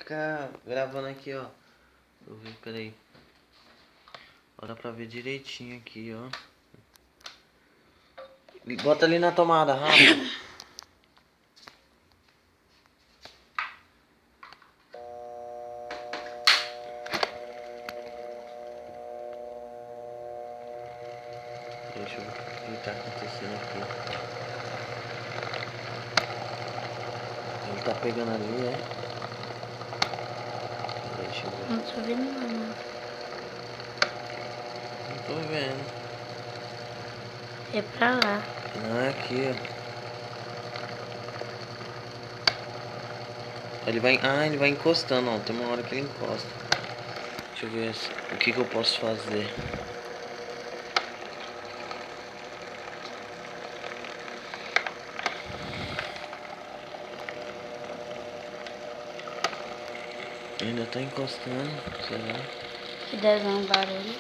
ficar gravando aqui, ó. Deixa eu ver, peraí. Ó, dá pra ver direitinho aqui, ó. Bota ali na tomada, rápido. Deixa eu ver o que tá acontecendo aqui. Ele tá pegando ali, é? Deixa eu ver. Não tô vendo não. Não tô vendo. É pra lá. Não, é aqui, ó. Ele vai encostando, ó. Tem uma hora que ele encosta. Deixa eu ver o que eu posso fazer. Ainda tá encostando, será? Que deve dar um barulho.